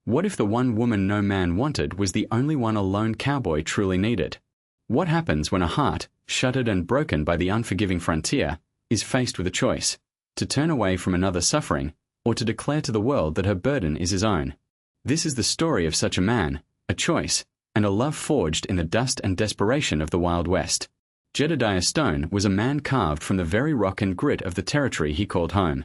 What if the one woman no man wanted was the only one a lone cowboy truly needed? What happens when a heart, shuttered and broken by the unforgiving frontier, is faced with a choice, to turn away from another's suffering, or to declare to the world that her burden is his own? This is the story of such a man, a choice, and a love forged in the dust and desperation of the Wild West. Jedediah Stone was a man carved from the very rock and grit of the territory he called home.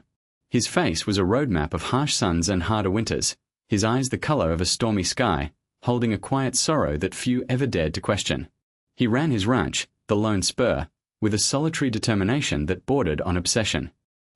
His face was a roadmap of harsh suns and harder winters, his eyes the color of a stormy sky, holding a quiet sorrow that few ever dared to question. He ran his ranch, the Lone Spur, with a solitary determination that bordered on obsession.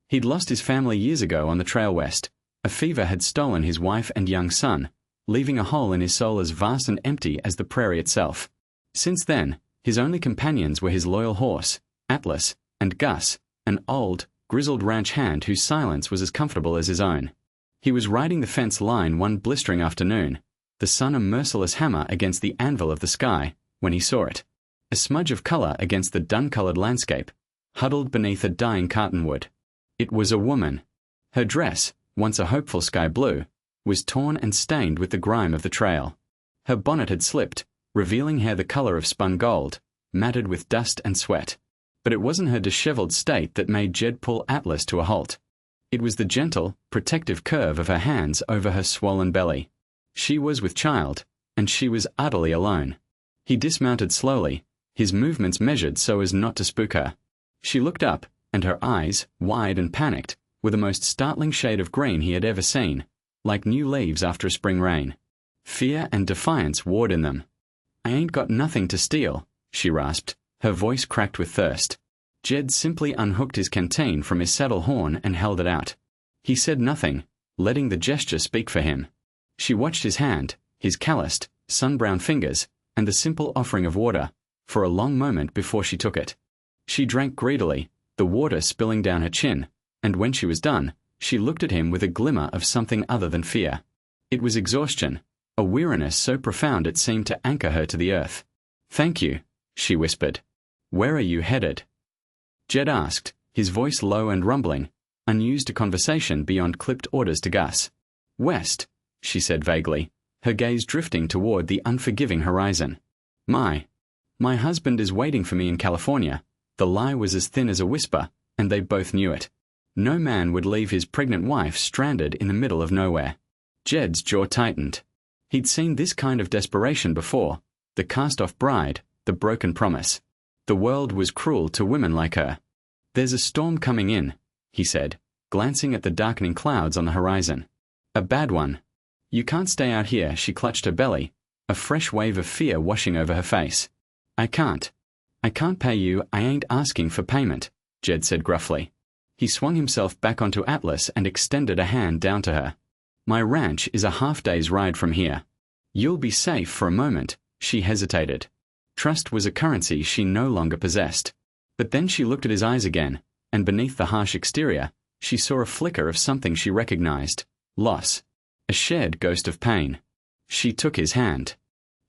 He'd lost his family years ago on the trail west. A fever had stolen his wife and young son, leaving a hole in his soul as vast and empty as the prairie itself. Since then, his only companions were his loyal horse, Atlas, and Gus, an old, grizzled ranch hand whose silence was as comfortable as his own. He was riding the fence line one blistering afternoon, the sun a merciless hammer against the anvil of the sky, when he saw it. A smudge of color against the dun-colored landscape, huddled beneath a dying cottonwood. It was a woman. Her dress, once a hopeful sky blue, was torn and stained with the grime of the trail. Her bonnet had slipped, revealing hair the color of spun gold, matted with dust and sweat. But it wasn't her disheveled state that made Jed pull Atlas to a halt. It was the gentle, protective curve of her hands over her swollen belly. She was with child, and she was utterly alone. He dismounted slowly, his movements measured so as not to spook her. She looked up, and her eyes, wide and panicked, were the most startling shade of green he had ever seen, like new leaves after a spring rain. Fear and defiance warred in them. "I ain't got nothing to steal," she rasped, her voice cracked with thirst. Jed simply unhooked his canteen from his saddle horn and held it out. He said nothing, letting the gesture speak for him. She watched his hand, his calloused, sun-browned fingers, and the simple offering of water, for a long moment before she took it. She drank greedily, the water spilling down her chin, and when she was done, she looked at him with a glimmer of something other than fear. It was exhaustion, a weariness so profound it seemed to anchor her to the earth. "Thank you," she whispered. "Where are you headed?" Jed asked, his voice low and rumbling, unused to conversation beyond clipped orders to Gus. "West," she said vaguely, her gaze drifting toward the unforgiving horizon. My husband is waiting for me in California." The lie was as thin as a whisper, and they both knew it. No man would leave his pregnant wife stranded in the middle of nowhere. Jed's jaw tightened. He'd seen this kind of desperation before, the cast-off bride, the broken promise. The world was cruel to women like her. "There's a storm coming in," he said, glancing at the darkening clouds on the horizon. "A bad one. You can't stay out here." She clutched her belly, a fresh wave of fear washing over her face. I can't pay you. I ain't asking for payment," Jed said gruffly. He swung himself back onto Atlas and extended a hand down to her. "My ranch is a half-day's ride from here. You'll be safe for a moment." She hesitated. Trust was a currency she no longer possessed. But then she looked at his eyes again, and beneath the harsh exterior, she saw a flicker of something she recognized: loss. A shared ghost of pain. She took his hand.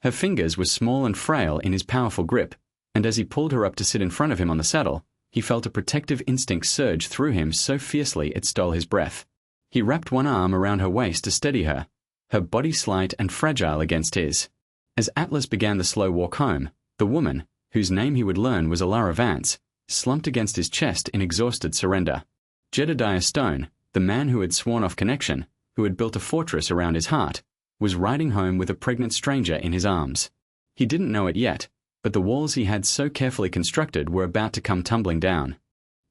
Her fingers were small and frail in his powerful grip, and as he pulled her up to sit in front of him on the saddle, he felt a protective instinct surge through him so fiercely it stole his breath. He wrapped one arm around her waist to steady her, her body slight and fragile against his. As Atlas began the slow walk home, the woman, whose name he would learn was Alara Vance, slumped against his chest in exhausted surrender. Jedediah Stone, the man who had sworn off connection, who had built a fortress around his heart, was riding home with a pregnant stranger in his arms. He didn't know it yet, but the walls he had so carefully constructed were about to come tumbling down.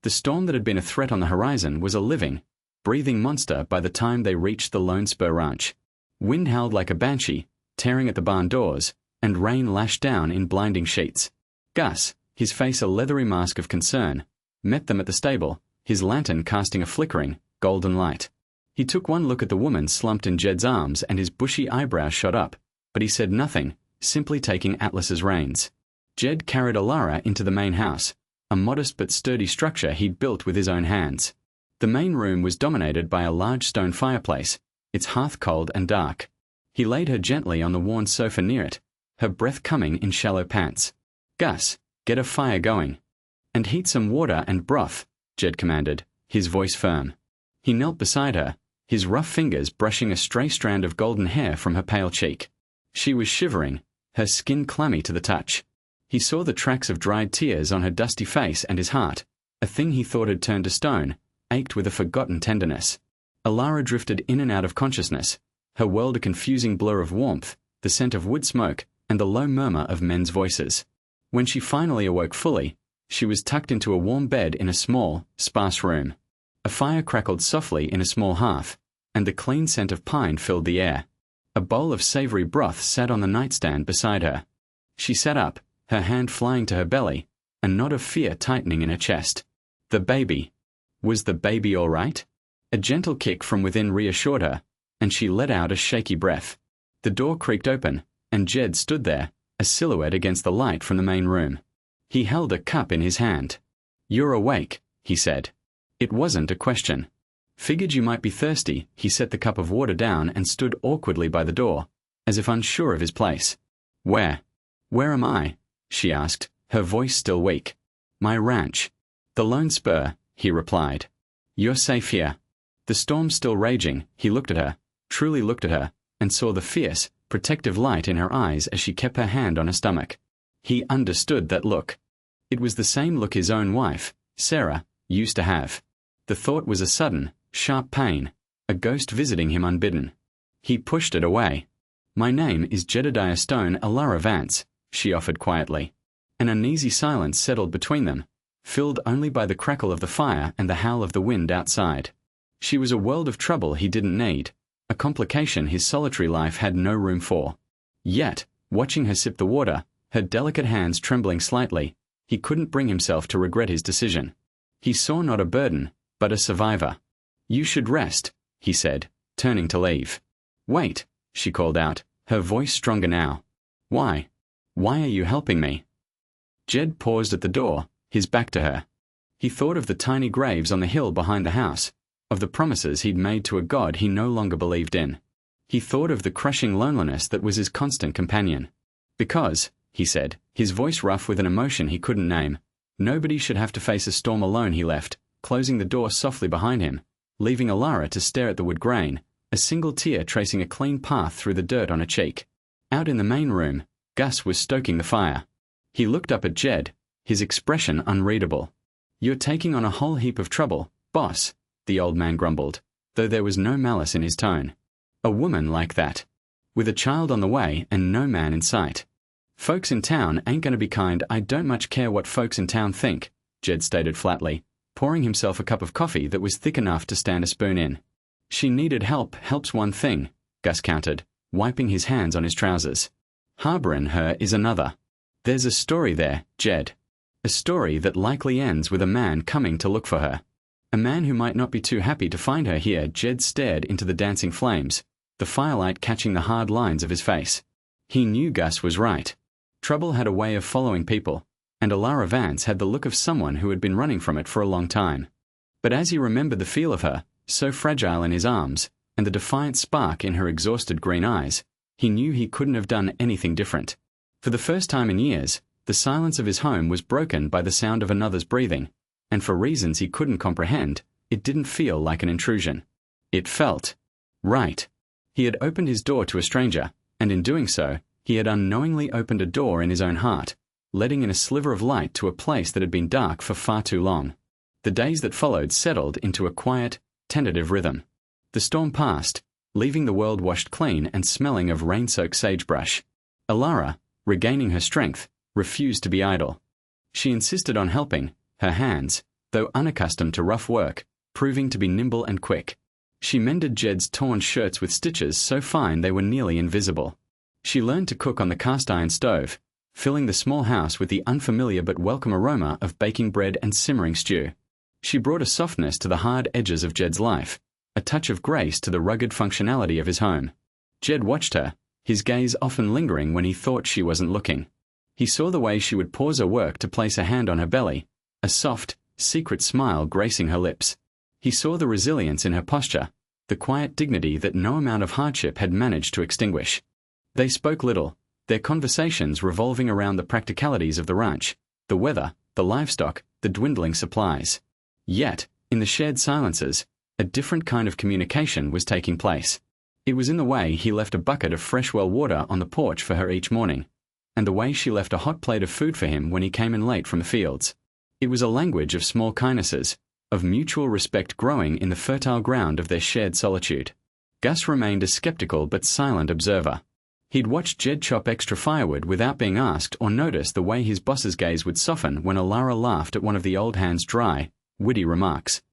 The storm that had been a threat on the horizon was a living, breathing monster by the time they reached the Lone Spur Ranch. Wind howled like a banshee, tearing at the barn doors, and rain lashed down in blinding sheets. Gus, his face a leathery mask of concern, met them at the stable, his lantern casting a flickering, golden light. He took one look at the woman slumped in Jed's arms and his bushy eyebrows shot up, but he said nothing, simply taking Atlas's reins. Jed carried Alara into the main house, a modest but sturdy structure he'd built with his own hands. The main room was dominated by a large stone fireplace, its hearth cold and dark. He laid her gently on the worn sofa near it, her breath coming in shallow pants. "Gus, get a fire going. And heat some water and broth," Jed commanded, his voice firm. He knelt beside her, his rough fingers brushing a stray strand of golden hair from her pale cheek. She was shivering, her skin clammy to the touch. He saw the tracks of dried tears on her dusty face, and his heart, a thing he thought had turned to stone, ached with a forgotten tenderness. Alara drifted in and out of consciousness, her world a confusing blur of warmth, the scent of wood smoke, and the low murmur of men's voices. When she finally awoke fully, she was tucked into a warm bed in a small, sparse room. A fire crackled softly in a small hearth, and the clean scent of pine filled the air. A bowl of savory broth sat on the nightstand beside her. She sat up, her hand flying to her belly, a knot of fear tightening in her chest. The baby. Was the baby all right? A gentle kick from within reassured her, and she let out a shaky breath. The door creaked open, and Jed stood there, a silhouette against the light from the main room. He held a cup in his hand. "You're awake," he said. It wasn't a question. "Figured you might be thirsty." He set the cup of water down and stood awkwardly by the door, as if unsure of his place. Where am I?" she asked, her voice still weak. "My ranch." "The Lone Spur," he replied. "You're safe here." The storm still raging, he looked at her, truly looked at her, and saw the fierce, protective light in her eyes as she kept her hand on her stomach. He understood that look. It was the same look his own wife, Sarah, used to have. The thought was a sudden, sharp pain, a ghost visiting him unbidden. He pushed it away. "My name is Jedediah Stone Alara Vance," she offered quietly. An uneasy silence settled between them, filled only by the crackle of the fire and the howl of the wind outside. She was a world of trouble he didn't need, a complication his solitary life had no room for. Yet, watching her sip the water, her delicate hands trembling slightly, he couldn't bring himself to regret his decision. He saw not a burden, but a survivor. "You should rest," he said, turning to leave. "Wait," she called out, her voice stronger now. "Why? Why are you helping me?" Jed paused at the door, his back to her. He thought of the tiny graves on the hill behind the house, of the promises he'd made to a God he no longer believed in. He thought of the crushing loneliness that was his constant companion. "Because," he said, his voice rough with an emotion he couldn't name, "nobody should have to face a storm alone." He left, closing the door softly behind him, leaving Alara to stare at the wood grain, a single tear tracing a clean path through the dirt on her cheek. Out in the main room, Gus was stoking the fire. He looked up at Jed, his expression unreadable. "You're taking on a whole heap of trouble, boss," the old man grumbled, though there was no malice in his tone. "A woman like that, with a child on the way and no man in sight. Folks in town ain't gonna be kind." "I don't much care what folks in town think," Jed stated flatly, pouring himself a cup of coffee that was thick enough to stand a spoon in. "She needed help. Help's one thing," Gus countered, wiping his hands on his trousers. "Harboring her is another. There's a story there, Jed. A story that likely ends with a man coming to look for her. A man who might not be too happy to find her here." Jed stared into the dancing flames, the firelight catching the hard lines of his face. He knew Gus was right. Trouble had a way of following people, and Alara Vance had the look of someone who had been running from it for a long time. But as he remembered the feel of her, so fragile in his arms, and the defiant spark in her exhausted green eyes, he knew he couldn't have done anything different. For the first time in years, the silence of his home was broken by the sound of another's breathing, and for reasons he couldn't comprehend, it didn't feel like an intrusion. It felt right. He had opened his door to a stranger, and in doing so, he had unknowingly opened a door in his own heart, letting in a sliver of light to a place that had been dark for far too long. The days that followed settled into a quiet, tentative rhythm. The storm passed, leaving the world washed clean and smelling of rain-soaked sagebrush. Alara, regaining her strength, refused to be idle. She insisted on helping, her hands, though unaccustomed to rough work, proving to be nimble and quick. She mended Jed's torn shirts with stitches so fine they were nearly invisible. She learned to cook on the cast-iron stove, filling the small house with the unfamiliar but welcome aroma of baking bread and simmering stew. She brought a softness to the hard edges of Jed's life, a touch of grace to the rugged functionality of his home. Jed watched her, his gaze often lingering when he thought she wasn't looking. He saw the way she would pause her work to place a hand on her belly, a soft, secret smile gracing her lips. He saw the resilience in her posture, the quiet dignity that no amount of hardship had managed to extinguish. They spoke little, their conversations revolving around the practicalities of the ranch, the weather, the livestock, the dwindling supplies. Yet, in the shared silences, A different kind of communication was taking place. It was in the way he left a bucket of fresh well water on the porch for her each morning, and the way she left a hot plate of food for him when he came in late from the fields. It was a language of small kindnesses, of mutual respect growing in the fertile ground of their shared solitude. Gus remained a skeptical but silent observer. He'd watched Jed chop extra firewood without being asked or notice the way his boss's gaze would soften when Alara laughed at one of the old hand's dry, witty remarks.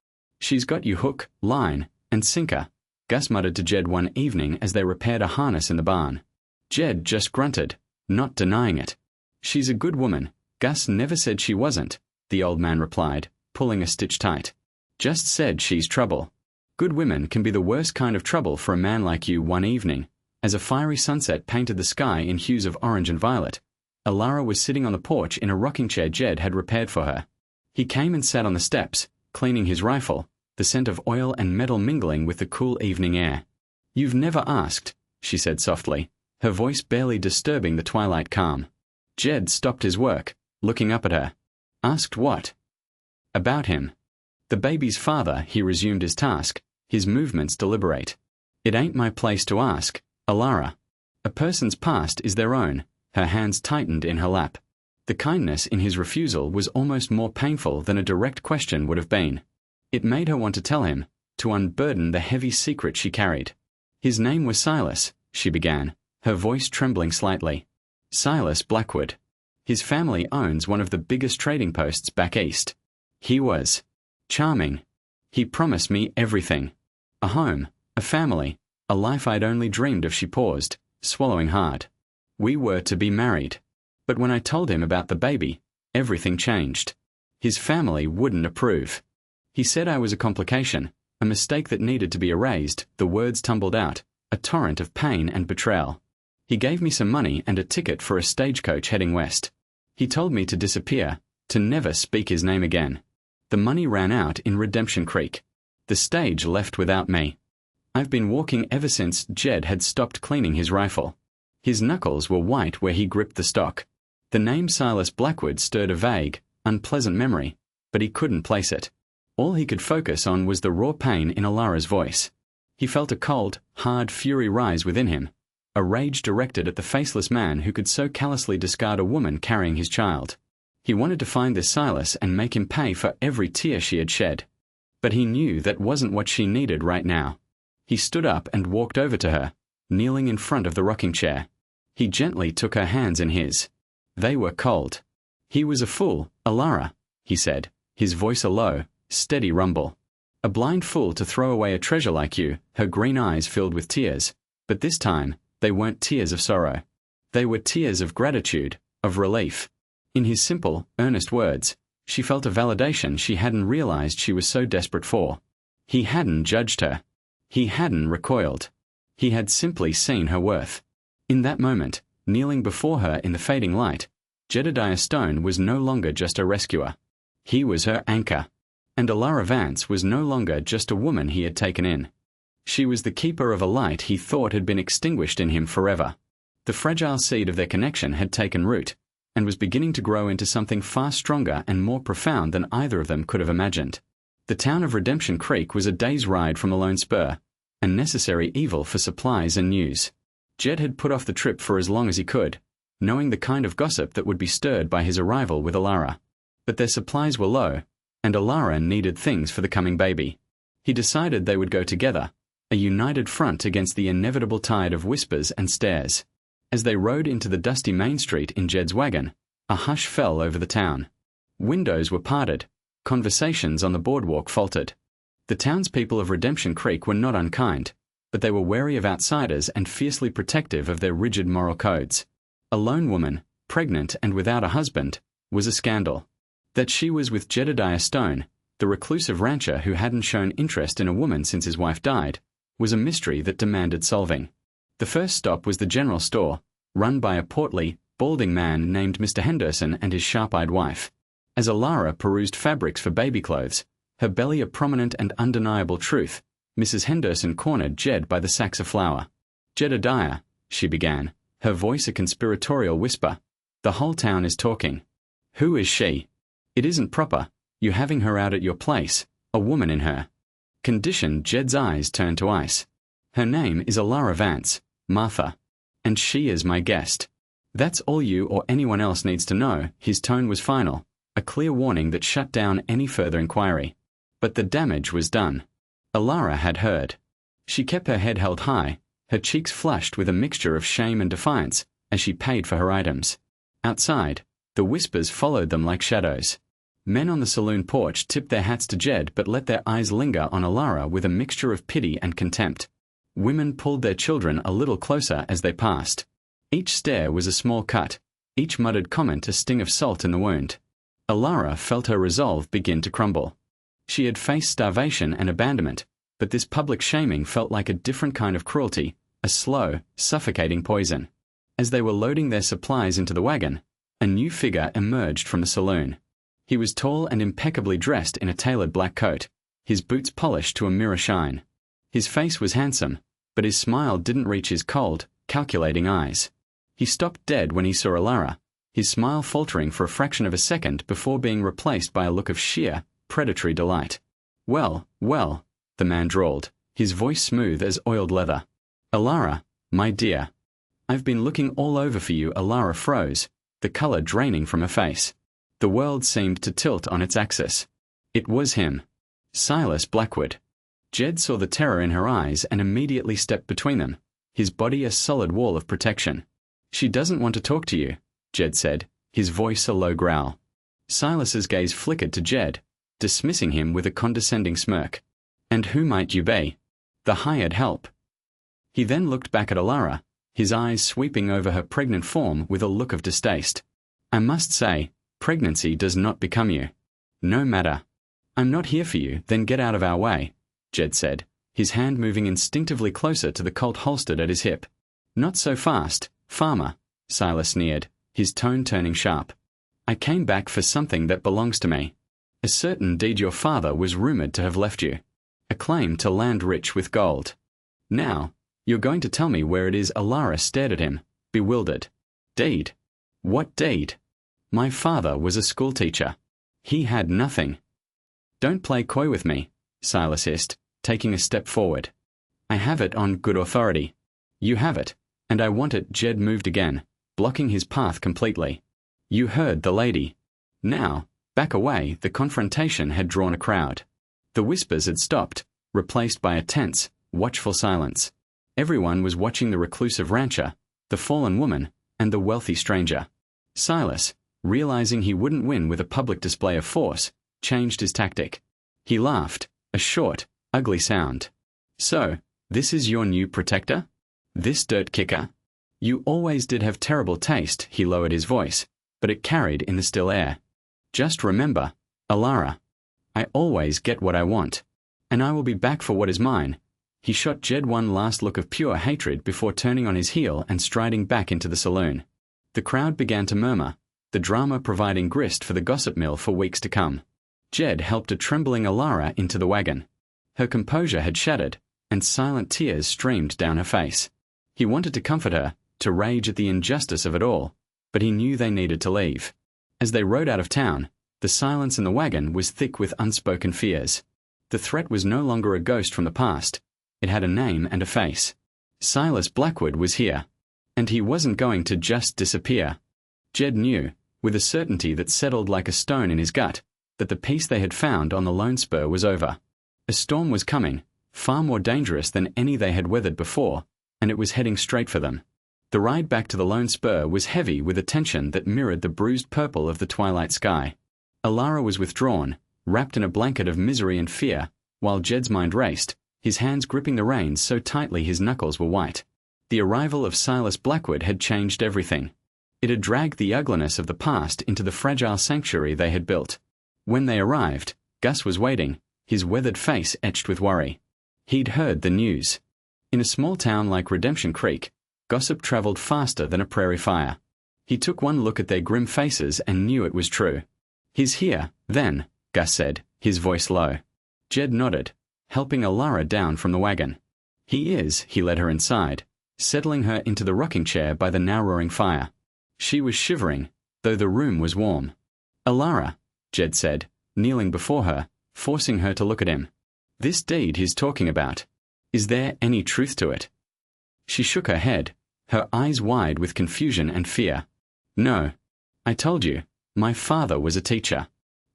"She's got you hook, line, and sinker," Gus muttered to Jed one evening as they repaired a harness in the barn. Jed just grunted, not denying it. "She's a good woman. Gus never said she wasn't," the old man replied, pulling a stitch tight. "Just said she's trouble. Good women can be the worst kind of trouble for a man like you." One evening, as a fiery sunset painted the sky in hues of orange and violet, Alara was sitting on the porch in a rocking chair Jed had repaired for her. He came and sat on the steps, cleaning his rifle, the scent of oil and metal mingling with the cool evening air. "You've never asked," she said softly, her voice barely disturbing the twilight calm. Jed stopped his work, looking up at her. "Asked what?" "About him." "The baby's father," he resumed his task, his movements deliberate. "It ain't my place to ask, Alara. A person's past is their own." Her hands tightened in her lap. The kindness in his refusal was almost more painful than a direct question would have been. It made her want to tell him, to unburden the heavy secret she carried. "His name was Silas," she began, her voice trembling slightly. "Silas Blackwood. His family owns one of the biggest trading posts back east. He was charming. He promised me everything. A home, a family, a life I'd only dreamed of." She paused, swallowing hard. "We were to be married. But when I told him about the baby, everything changed. His family wouldn't approve. He said I was a complication, a mistake that needed to be erased." The words tumbled out, a torrent of pain and betrayal. "He gave me some money and a ticket for a stagecoach heading west. He told me to disappear, to never speak his name again. The money ran out in Redemption Creek. The stage left without me. I've been walking ever since." Jed had stopped cleaning his rifle. His knuckles were white where he gripped the stock. The name Silas Blackwood stirred a vague, unpleasant memory, but he couldn't place it. All he could focus on was the raw pain in Alara's voice. He felt a cold, hard fury rise within him, a rage directed at the faceless man who could so callously discard a woman carrying his child. He wanted to find this Silas and make him pay for every tear she had shed. But he knew that wasn't what she needed right now. He stood up and walked over to her, kneeling in front of the rocking chair. He gently took her hands in his. They were cold. "He was a fool, Alara," he said, his voice a low, steady rumble. "A blind fool to throw away a treasure like you." Her green eyes filled with tears, but this time they weren't tears of sorrow. They were tears of gratitude, of relief. In his simple, earnest words, she felt a validation she hadn't realized she was so desperate for. He hadn't judged her. He hadn't recoiled. He had simply seen her worth. In that moment, kneeling before her in the fading light, Jedediah Stone was no longer just a rescuer. He was her anchor. And Alara Vance was no longer just a woman he had taken in. She was the keeper of a light he thought had been extinguished in him forever. The fragile seed of their connection had taken root, and was beginning to grow into something far stronger and more profound than either of them could have imagined. The town of Redemption Creek was a day's ride from the Lone Spur, a necessary evil for supplies and news. Jed had put off the trip for as long as he could, knowing the kind of gossip that would be stirred by his arrival with Alara. But their supplies were low, and Alara needed things for the coming baby. He decided they would go together, a united front against the inevitable tide of whispers and stares. As they rode into the dusty main street in Jed's wagon, a hush fell over the town. Windows were parted, conversations on the boardwalk faltered. The townspeople of Redemption Creek were not unkind, but they were wary of outsiders and fiercely protective of their rigid moral codes. A lone woman, pregnant and without a husband, was a scandal. That she was with Jedediah Stone, the reclusive rancher who hadn't shown interest in a woman since his wife died, was a mystery that demanded solving. The first stop was the general store, run by a portly, balding man named Mr. Henderson and his sharp-eyed wife. As Alara perused fabrics for baby clothes, her belly a prominent and undeniable truth, Mrs. Henderson cornered Jed by the sacks of flour. "Jedediah," she began, her voice a conspiratorial whisper, "the whole town is talking. Who is she? It isn't proper, you having her out at your place, a woman in her." Conditioned, Jed's eyes turned to ice. Her name is Alara Vance, Martha. And she is my guest. That's all you or anyone else needs to know. His tone was final, a clear warning that shut down any further inquiry. But the damage was done. Alara had heard. She kept her head held high, her cheeks flushed with a mixture of shame and defiance, as she paid for her items. Outside, the whispers followed them like shadows. Men on the saloon porch tipped their hats to Jed but let their eyes linger on Alara with a mixture of pity and contempt. Women pulled their children a little closer as they passed. Each stare was a small cut, each muttered comment a sting of salt in the wound. Alara felt her resolve begin to crumble. She had faced starvation and abandonment, but this public shaming felt like a different kind of cruelty, a slow, suffocating poison. As they were loading their supplies into the wagon, a new figure emerged from the saloon. He was tall and impeccably dressed in a tailored black coat, his boots polished to a mirror shine. His face was handsome, but his smile didn't reach his cold, calculating eyes. He stopped dead when he saw Alara, his smile faltering for a fraction of a second before being replaced by a look of sheer, predatory delight. "Well, well," the man drawled, his voice smooth as oiled leather. "Alara, my dear. I've been looking all over for you." Alara froze, the color draining from her face. The world seemed to tilt on its axis. It was him. Silas Blackwood. Jed saw the terror in her eyes and immediately stepped between them, his body a solid wall of protection. "She doesn't want to talk to you," Jed said, his voice a low growl. Silas's gaze flickered to Jed, dismissing him with a condescending smirk. "And who might you be?" "The hired help." He then looked back at Alara, his eyes sweeping over her pregnant form with a look of distaste. "I must say, pregnancy does not become you." "No matter. I'm not here for you, then get out of our way," Jed said, his hand moving instinctively closer to the Colt holstered at his hip. "Not so fast, farmer," Silas sneered, his tone turning sharp. "I came back for something that belongs to me. A certain deed your father was rumored to have left you. A claim to land rich with gold. Now, you're going to tell me where it is." Alara stared at him, bewildered. "Deed? What deed? My father was a schoolteacher. He had nothing." "Don't play coy with me," Silas hissed, taking a step forward. "I have it on good authority." "You have it, and I want it." Jed moved again, blocking his path completely. "You heard the lady. Now, back away." The confrontation had drawn a crowd. The whispers had stopped, replaced by a tense, watchful silence. Everyone was watching the reclusive rancher, the fallen woman, and the wealthy stranger. Silas, realizing he wouldn't win with a public display of force, changed his tactic. He laughed, a short, ugly sound. "So, this is your new protector? This dirt kicker? You always did have terrible taste." He lowered his voice, but it carried in the still air. "Just remember, Alara, I always get what I want, and I will be back for what is mine." He shot Jed one last look of pure hatred before turning on his heel and striding back into the saloon. The crowd began to murmur, the drama providing grist for the gossip mill for weeks to come. Jed helped a trembling Alara into the wagon. Her composure had shattered, and silent tears streamed down her face. He wanted to comfort her, to rage at the injustice of it all, but he knew they needed to leave. As they rode out of town, the silence in the wagon was thick with unspoken fears. The threat was no longer a ghost from the past. It had a name and a face. Silas Blackwood was here, and he wasn't going to just disappear. Jed knew, with a certainty that settled like a stone in his gut, that the peace they had found on the Lone Spur was over. A storm was coming, far more dangerous than any they had weathered before, and it was heading straight for them. The ride back to the Lone Spur was heavy with a tension that mirrored the bruised purple of the twilight sky. Alara was withdrawn, wrapped in a blanket of misery and fear, while Jed's mind raced, his hands gripping the reins so tightly his knuckles were white. The arrival of Silas Blackwood had changed everything. It had dragged the ugliness of the past into the fragile sanctuary they had built. When they arrived, Gus was waiting, his weathered face etched with worry. He'd heard the news. In a small town like Redemption Creek, gossip traveled faster than a prairie fire. He took one look at their grim faces and knew it was true. "He's here, then," Gus said, his voice low. Jed nodded, helping Alara down from the wagon. "He is." He led her inside, settling her into the rocking chair by the now roaring fire. She was shivering, though the room was warm. "Alara," Jed said, kneeling before her, forcing her to look at him. This deed he's talking about. Is there any truth to it? She shook her head, her eyes wide with confusion and fear. No. I told you, my father was a teacher.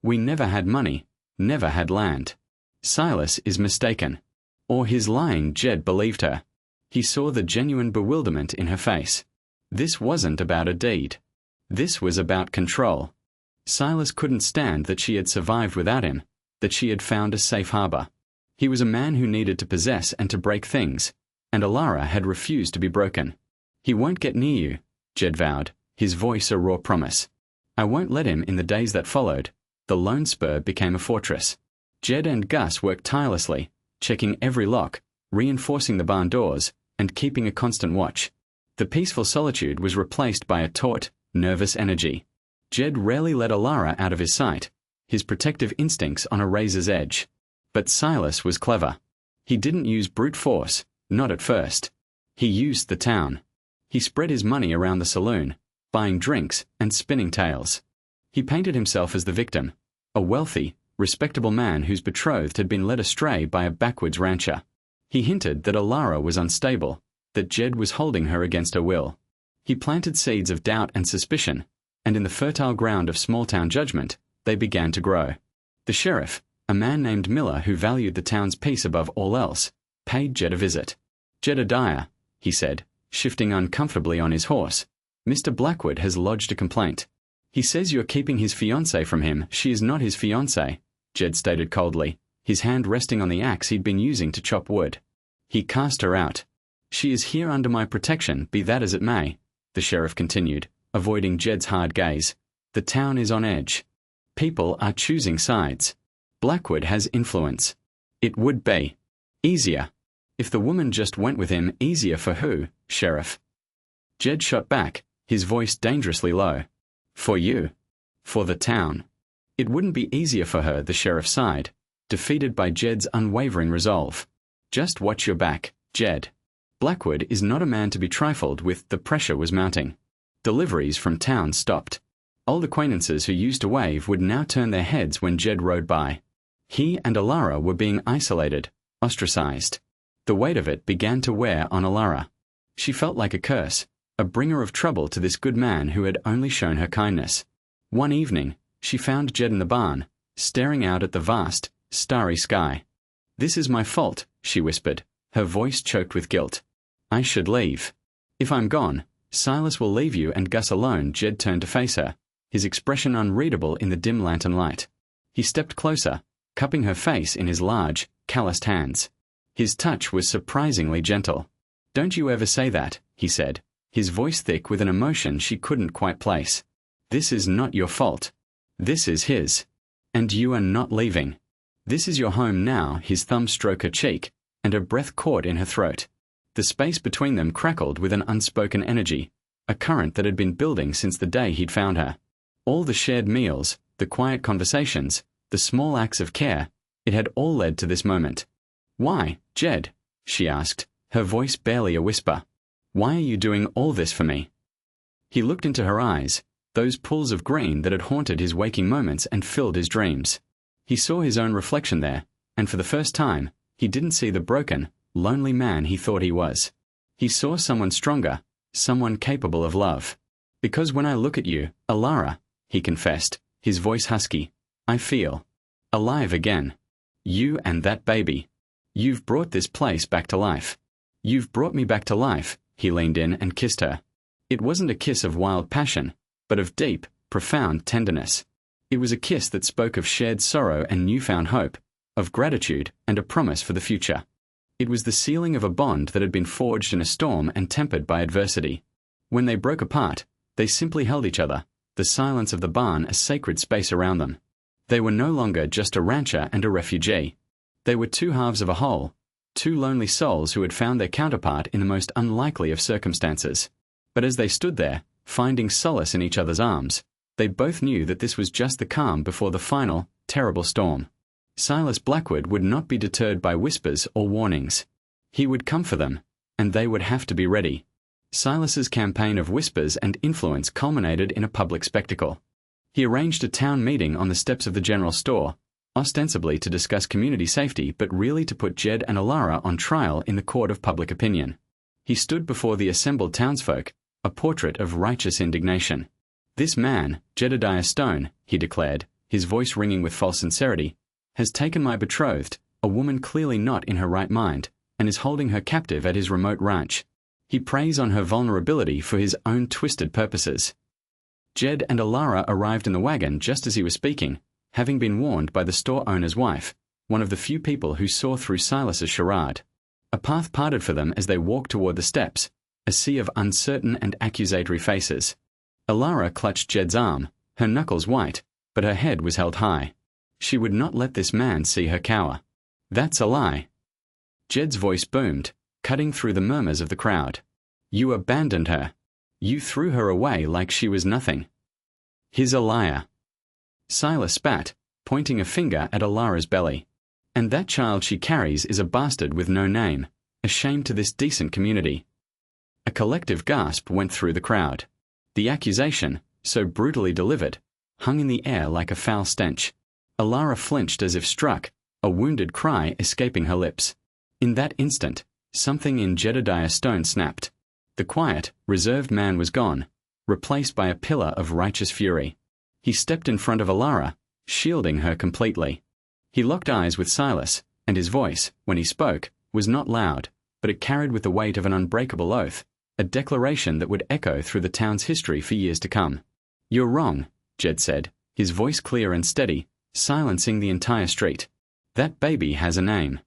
We never had money, never had land. Silas is mistaken. Or he's lying. Jed believed her. He saw the genuine bewilderment in her face. This wasn't about a deed. This was about control. Silas couldn't stand that she had survived without him, that she had found a safe harbor. He was a man who needed to possess and to break things, and Alara had refused to be broken. He won't get near you, Jed vowed, his voice a raw promise. I won't let him. In the days that followed, the Lone Spur became a fortress. Jed and Gus worked tirelessly, checking every lock, reinforcing the barn doors, and keeping a constant watch. The peaceful solitude was replaced by a taut, nervous energy. Jed rarely let Alara out of his sight, his protective instincts on a razor's edge. But Silas was clever. He didn't use brute force, not at first. He used the town. He spread his money around the saloon, buying drinks and spinning tales. He painted himself as the victim, a wealthy, respectable man whose betrothed had been led astray by a backwoods rancher. He hinted that Alara was unstable, that Jed was holding her against her will. He planted seeds of doubt and suspicion, and in the fertile ground of small-town judgment, they began to grow. The sheriff, a man named Miller who valued the town's peace above all else, paid Jed a visit. Jedediah, he said, shifting uncomfortably on his horse, Mr. Blackwood has lodged a complaint. He says you're keeping his fiancée from him. She is not his fiancée, Jed stated coldly, his hand resting on the axe he'd been using to chop wood. He cast her out. She is here under my protection, be that as it may, the sheriff continued, avoiding Jed's hard gaze. The town is on edge. People are choosing sides. Blackwood has influence. It would be easier if the woman just went with him. Easier for who, Sheriff? Jed shot back, his voice dangerously low. For you. For the town. It wouldn't be easier for her, the sheriff sighed, defeated by Jed's unwavering resolve. Just watch your back, Jed. Blackwood is not a man to be trifled with. The pressure was mounting. Deliveries from town stopped. Old acquaintances who used to wave would now turn their heads when Jed rode by. He and Alara were being isolated, ostracized. The weight of it began to wear on Alara. She felt like a curse, a bringer of trouble to this good man who had only shown her kindness. One evening, she found Jed in the barn, staring out at the vast, starry sky. This is my fault, she whispered, her voice choked with guilt. I should leave. If I'm gone, Silas will leave you and Gus alone. Jed turned to face her, his expression unreadable in the dim lantern light. He stepped closer, cupping her face in his large, calloused hands. His touch was surprisingly gentle. Don't you ever say that, he said, his voice thick with an emotion she couldn't quite place. This is not your fault. This is his. And you are not leaving. This is your home now. His thumb stroked her cheek, and her breath caught in her throat. The space between them crackled with an unspoken energy, a current that had been building since the day he'd found her. All the shared meals, the quiet conversations, the small acts of care, it had all led to this moment. Why, Jed? She asked, her voice barely a whisper. Why are you doing all this for me? He looked into her eyes, those pools of green that had haunted his waking moments and filled his dreams. He saw his own reflection there, and for the first time, he didn't see the broken, lonely man he thought he was. He saw someone stronger, someone capable of love. Because when I look at you, Alara, he confessed, his voice husky, I feel alive again. You and that baby. You've brought this place back to life. You've brought me back to life. He leaned in and kissed her. It wasn't a kiss of wild passion, but of deep, profound tenderness. It was a kiss that spoke of shared sorrow and newfound hope, of gratitude and a promise for the future. It was the sealing of a bond that had been forged in a storm and tempered by adversity. When they broke apart, they simply held each other, the silence of the barn a sacred space around them. They were no longer just a rancher and a refugee. They were two halves of a whole, two lonely souls who had found their counterpart in the most unlikely of circumstances. But as they stood there, finding solace in each other's arms, they both knew that this was just the calm before the final, terrible storm. Silas Blackwood would not be deterred by whispers or warnings. He would come for them, and they would have to be ready. Silas's campaign of whispers and influence culminated in a public spectacle. He arranged a town meeting on the steps of the general store, ostensibly to discuss community safety but really to put Jed and Alara on trial in the court of public opinion. He stood before the assembled townsfolk, a portrait of righteous indignation. "This man, Jedediah Stone," he declared, his voice ringing with false sincerity, "has taken my betrothed, a woman clearly not in her right mind, and is holding her captive at his remote ranch. He preys on her vulnerability for his own twisted purposes." Jed and Alara arrived in the wagon just as he was speaking, having been warned by the store owner's wife, one of the few people who saw through Silas's charade. A path parted for them as they walked toward the steps, a sea of uncertain and accusatory faces. Alara clutched Jed's arm, her knuckles white, but her head was held high. She would not let this man see her cower. "That's a lie." Jed's voice boomed, cutting through the murmurs of the crowd. "You abandoned her. You threw her away like she was nothing. He's a liar." Silas spat, pointing a finger at Alara's belly. "And that child she carries is a bastard with no name, a shame to this decent community." A collective gasp went through the crowd. The accusation, so brutally delivered, hung in the air like a foul stench. Alara flinched as if struck, a wounded cry escaping her lips. In that instant, something in Jedediah Stone snapped. The quiet, reserved man was gone, replaced by a pillar of righteous fury. He stepped in front of Alara, shielding her completely. He locked eyes with Silas, and his voice, when he spoke, was not loud, but it carried with the weight of an unbreakable oath, a declaration that would echo through the town's history for years to come. "You're wrong," Jed said, his voice clear and steady, silencing the entire street. "That baby has a name.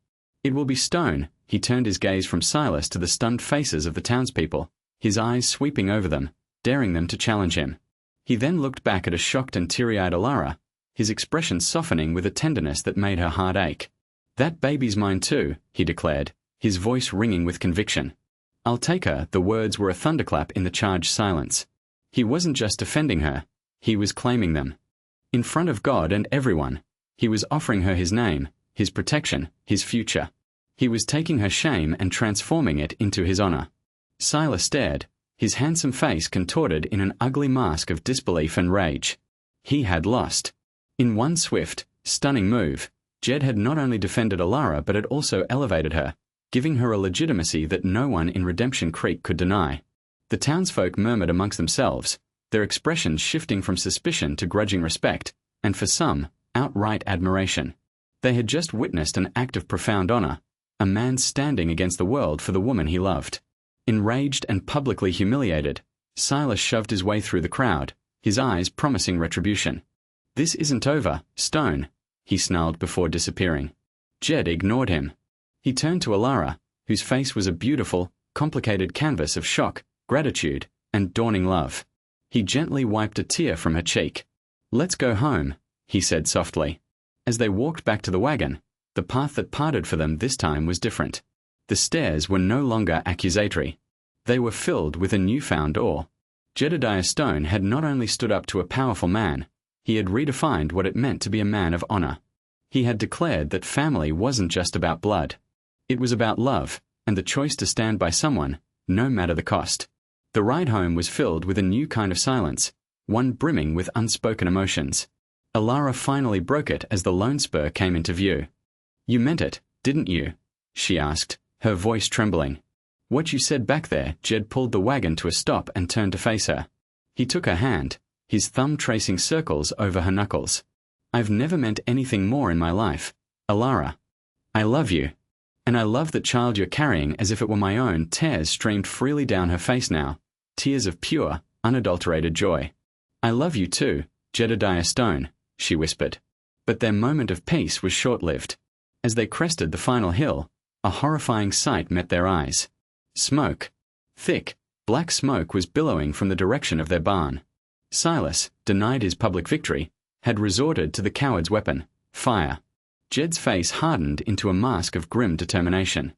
It will be Stone." He turned his gaze from Silas to the stunned faces of the townspeople, his eyes sweeping over them, daring them to challenge him. He then looked back at a shocked and teary-eyed Alara, his expression softening with a tenderness that made her heart ache. "That baby's mine too," he declared, his voice ringing with conviction. "I'll take her." The words were a thunderclap in the charged silence. He wasn't just defending her, he was claiming them. In front of God and everyone, he was offering her his name, his protection, his future. He was taking her shame and transforming it into his honor. Silas stared, his handsome face contorted in an ugly mask of disbelief and rage. He had lost. In one swift, stunning move, Jed had not only defended Alara but had also elevated her, giving her a legitimacy that no one in Redemption Creek could deny. The townsfolk murmured amongst themselves, their expressions shifting from suspicion to grudging respect, and for some, outright admiration. They had just witnessed an act of profound honor, a man standing against the world for the woman he loved. Enraged and publicly humiliated, Silas shoved his way through the crowd, his eyes promising retribution. "This isn't over, Stone," he snarled before disappearing. Jed ignored him. He turned to Alara, whose face was a beautiful, complicated canvas of shock, gratitude, and dawning love. He gently wiped a tear from her cheek. "Let's go home," he said softly. As they walked back to the wagon, the path that parted for them this time was different. The stares were no longer accusatory. They were filled with a newfound awe. Jedediah Stone had not only stood up to a powerful man, he had redefined what it meant to be a man of honor. He had declared that family wasn't just about blood. It was about love, and the choice to stand by someone, no matter the cost. The ride home was filled with a new kind of silence, one brimming with unspoken emotions. Alara finally broke it as the lone spur came into view. "You meant it, didn't you?" she asked, her voice trembling. "What you said back there." Jed pulled the wagon to a stop and turned to face her. He took her hand, his thumb tracing circles over her knuckles. "I've never meant anything more in my life, Alara. I love you. And I love that child you're carrying as if it were my own." Tears streamed freely down her face now, tears of pure, unadulterated joy. "I love you too, Jedediah Stone," she whispered. But their moment of peace was short-lived. As they crested the final hill, a horrifying sight met their eyes. Smoke. Thick, black smoke was billowing from the direction of their barn. Silas, denied his public victory, had resorted to the coward's weapon, fire. Jed's face hardened into a mask of grim determination.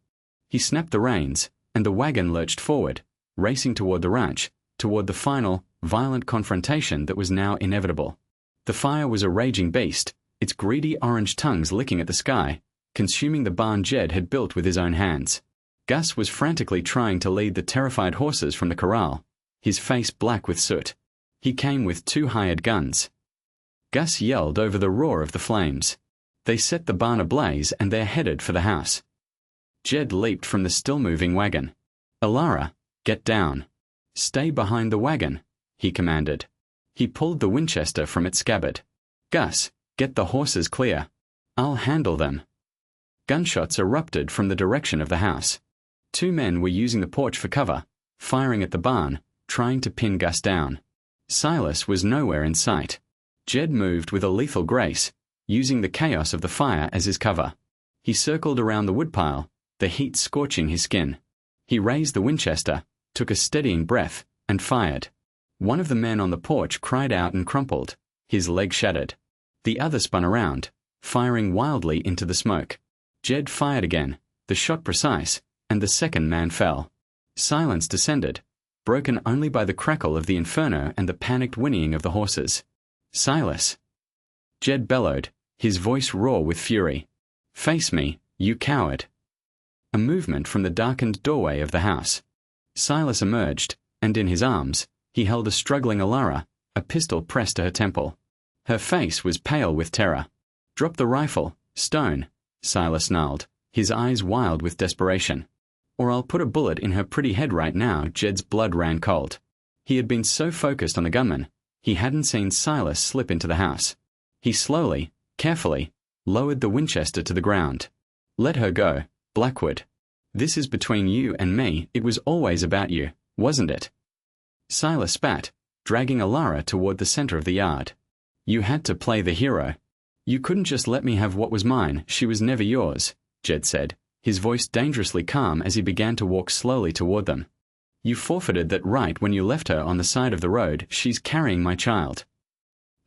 He snapped the reins, and the wagon lurched forward, racing toward the ranch, toward the final, violent confrontation that was now inevitable. The fire was a raging beast, its greedy orange tongues licking at the sky, consuming the barn Jed had built with his own hands. Gus was frantically trying to lead the terrified horses from the corral, his face black with soot. He came with 2 hired guns. Gus yelled over the roar of the flames. They set the barn ablaze and they're headed for the house. Jed leaped from the still-moving wagon. "Alara, get down. Stay behind the wagon," he commanded. He pulled the Winchester from its scabbard. "Gus, get the horses clear. I'll handle them." Gunshots erupted from the direction of the house. 2 men were using the porch for cover, firing at the barn, trying to pin Gus down. Silas was nowhere in sight. Jed moved with a lethal grace, using the chaos of the fire as his cover. He circled around the woodpile, the heat scorching his skin. He raised the Winchester, took a steadying breath, and fired. One of the men on the porch cried out and crumpled, his leg shattered. The other spun around, firing wildly into the smoke. Jed fired again, the shot precise, and the second man fell. Silence descended, broken only by the crackle of the inferno and the panicked whinnying of the horses. "Silas!" Jed bellowed, his voice raw with fury. "Face me, you coward!" A movement from the darkened doorway of the house. Silas emerged, and in his arms, he held a struggling Alara, a pistol pressed to her temple. Her face was pale with terror. "Drop the rifle, Stone," Silas snarled, his eyes wild with desperation. "Or I'll put a bullet in her pretty head right now." Jed's blood ran cold. He had been so focused on the gunman, he hadn't seen Silas slip into the house. He slowly, carefully, lowered the Winchester to the ground. "Let her go, Blackwood. This is between you and me. It was always about you, wasn't it?" Silas spat, dragging Alara toward the center of the yard. "You had to play the hero. You couldn't just let me have what was mine. She was never yours," Jed said, his voice dangerously calm as he began to walk slowly toward them. "You forfeited that right when you left her on the side of the road. She's carrying my child."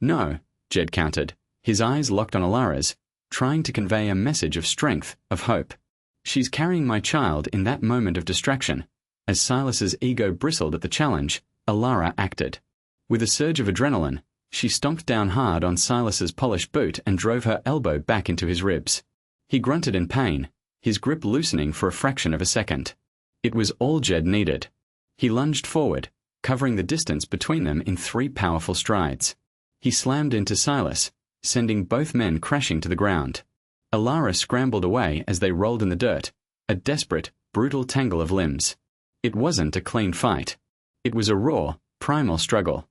"No," Jed countered, his eyes locked on Alara's, trying to convey a message of strength, of hope. "She's carrying my child." In that moment of distraction, as Silas's ego bristled at the challenge, Alara acted. With a surge of adrenaline, she stomped down hard on Silas's polished boot and drove her elbow back into his ribs. He grunted in pain, his grip loosening for a fraction of a second. It was all Jed needed. He lunged forward, covering the distance between them in 3 powerful strides. He slammed into Silas, sending both men crashing to the ground. Alara scrambled away as they rolled in the dirt, a desperate, brutal tangle of limbs. It wasn't a clean fight. It was a raw, primal struggle.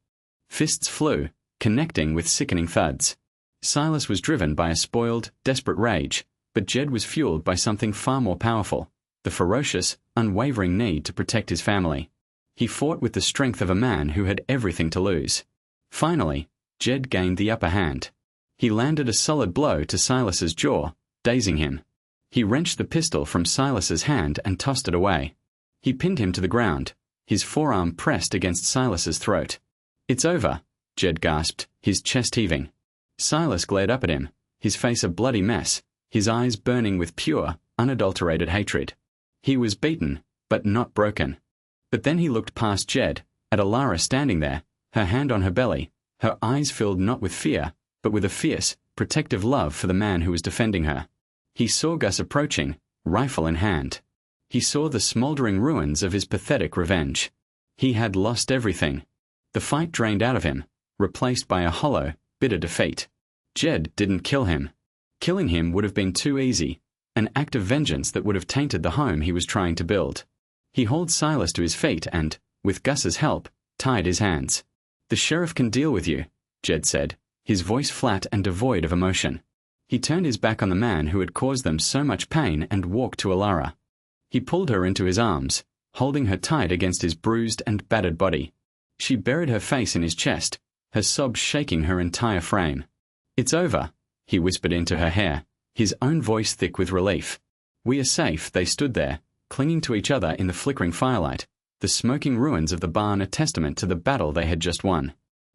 Fists flew, connecting with sickening thuds. Silas was driven by a spoiled, desperate rage, but Jed was fueled by something far more powerful, the ferocious, unwavering need to protect his family. He fought with the strength of a man who had everything to lose. Finally, Jed gained the upper hand. He landed a solid blow to Silas's jaw, dazing him. He wrenched the pistol from Silas's hand and tossed it away. He pinned him to the ground, his forearm pressed against Silas's throat. "It's over," Jed gasped, his chest heaving. Silas glared up at him, his face a bloody mess, his eyes burning with pure, unadulterated hatred. He was beaten, but not broken. But then he looked past Jed, at Alara standing there, her hand on her belly, her eyes filled not with fear, but with a fierce, protective love for the man who was defending her. He saw Gus approaching, rifle in hand. He saw the smoldering ruins of his pathetic revenge. He had lost everything. The fight drained out of him, replaced by a hollow, bitter defeat. Jed didn't kill him. Killing him would have been too easy, an act of vengeance that would have tainted the home he was trying to build. He hauled Silas to his feet and, with Gus's help, tied his hands. "The sheriff can deal with you," Jed said, his voice flat and devoid of emotion. He turned his back on the man who had caused them so much pain and walked to Alara. He pulled her into his arms, holding her tight against his bruised and battered body. She buried her face in his chest, her sobs shaking her entire frame. "It's over," he whispered into her hair, his own voice thick with relief. "We are safe." They stood there, clinging to each other in the flickering firelight, the smoking ruins of the barn a testament to the battle they had just won.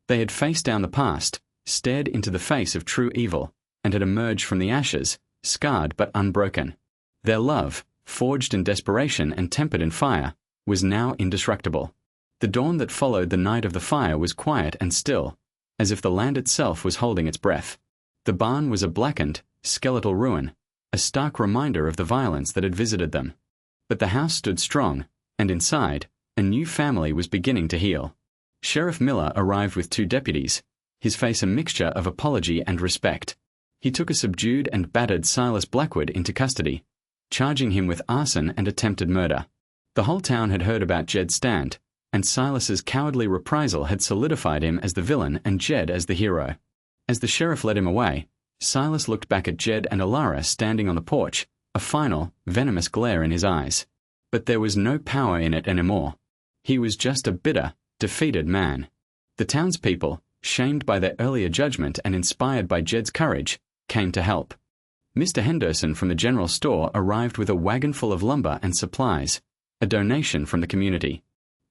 They had faced down the past, stared into the face of true evil, and had emerged from the ashes, scarred but unbroken. Their love, forged in desperation and tempered in fire, was now indestructible. The dawn that followed the night of the fire was quiet and still, as if the land itself was holding its breath. The barn was a blackened, skeletal ruin, a stark reminder of the violence that had visited them. But the house stood strong, and inside, a new family was beginning to heal. Sheriff Miller arrived with 2 deputies, his face a mixture of apology and respect. He took a subdued and battered Silas Blackwood into custody, charging him with arson and attempted murder. The whole town had heard about Jed's stand, and Silas's cowardly reprisal had solidified him as the villain and Jed as the hero. As the sheriff led him away, Silas looked back at Jed and Alara standing on the porch, a final, venomous glare in his eyes. But there was no power in it anymore. He was just a bitter, defeated man. The townspeople, shamed by their earlier judgment and inspired by Jed's courage, came to help. Mr. Henderson from the general store arrived with a wagon full of lumber and supplies, a donation from the community.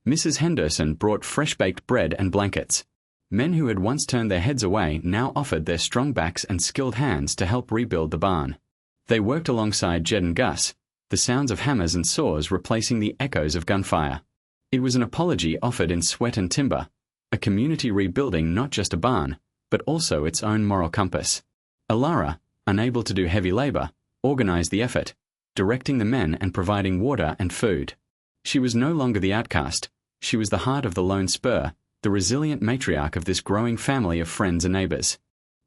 Mrs. Henderson brought fresh-baked bread and blankets. Men who had once turned their heads away now offered their strong backs and skilled hands to help rebuild the barn. They worked alongside Jed and Gus, the sounds of hammers and saws replacing the echoes of gunfire. It was an apology offered in sweat and timber, a community rebuilding not just a barn, but also its own moral compass. Alara, unable to do heavy labor, organized the effort, directing the men and providing water and food. She was no longer the outcast. She was the heart of the Lone Spur, the resilient matriarch of this growing family of friends and neighbors.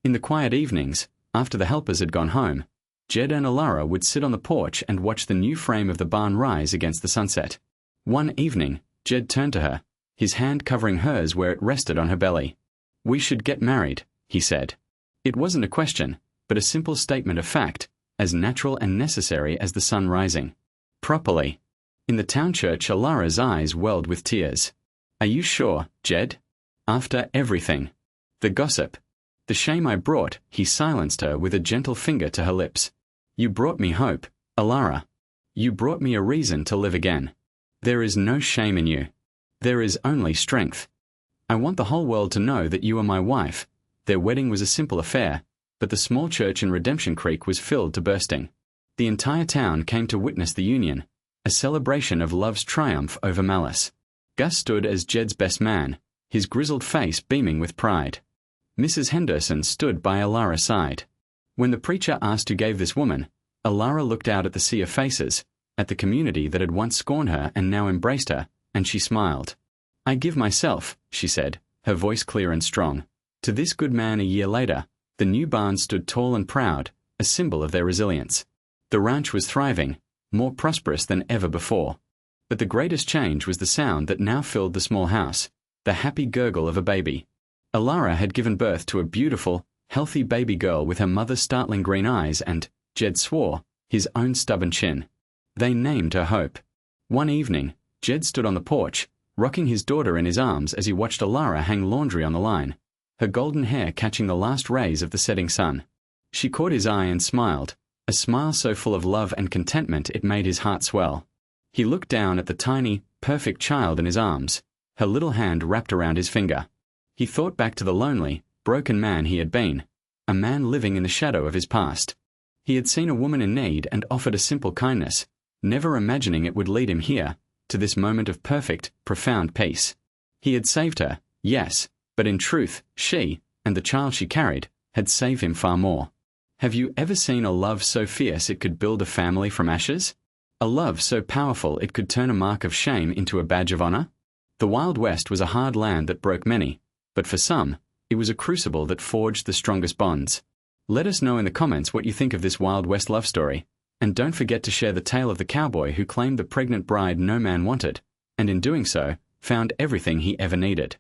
In the quiet evenings, after the helpers had gone home, Jed and Alara would sit on the porch and watch the new frame of the barn rise against the sunset. One evening, Jed turned to her, his hand covering hers where it rested on her belly. "We should get married," he said. It wasn't a question, but a simple statement of fact, as natural and necessary as the sun rising. Properly. In the town church, Alara's eyes welled with tears. "Are you sure, Jed? After everything. The gossip. The shame I brought," he silenced her with a gentle finger to her lips. "You brought me hope, Alara. You brought me a reason to live again. There is no shame in you. There is only strength. I want the whole world to know that you are my wife." Their wedding was a simple affair, but the small church in Redemption Creek was filled to bursting. The entire town came to witness the union, a celebration of love's triumph over malice. Gus stood as Jed's best man, his grizzled face beaming with pride. Mrs. Henderson stood by Alara's side. When the preacher asked who gave this woman, Alara looked out at the sea of faces, at the community that had once scorned her and now embraced her, and she smiled. "I give myself," she said, her voice clear and strong. To this good man a year later, the new barn stood tall and proud, a symbol of their resilience. The ranch was thriving, more prosperous than ever before. But the greatest change was the sound that now filled the small house, the happy gurgle of a baby. Alara had given birth to a beautiful, healthy baby girl with her mother's startling green eyes and, Jed swore, his own stubborn chin. They named her Hope. One evening, Jed stood on the porch, rocking his daughter in his arms as he watched Alara hang laundry on the line, her golden hair catching the last rays of the setting sun. She caught his eye and smiled, a smile so full of love and contentment it made his heart swell. He looked down at the tiny, perfect child in his arms, her little hand wrapped around his finger. He thought back to the lonely, broken man he had been, a man living in the shadow of his past. He had seen a woman in need and offered a simple kindness, never imagining it would lead him here, to this moment of perfect, profound peace. He had saved her, yes, but in truth, she, and the child she carried, had saved him far more. Have you ever seen a love so fierce it could build a family from ashes? A love so powerful it could turn a mark of shame into a badge of honor? The Wild West was a hard land that broke many, but for some, it was a crucible that forged the strongest bonds. Let us know in the comments what you think of this Wild West love story, and don't forget to share the tale of the cowboy who claimed the pregnant bride no man wanted, and in doing so, found everything he ever needed.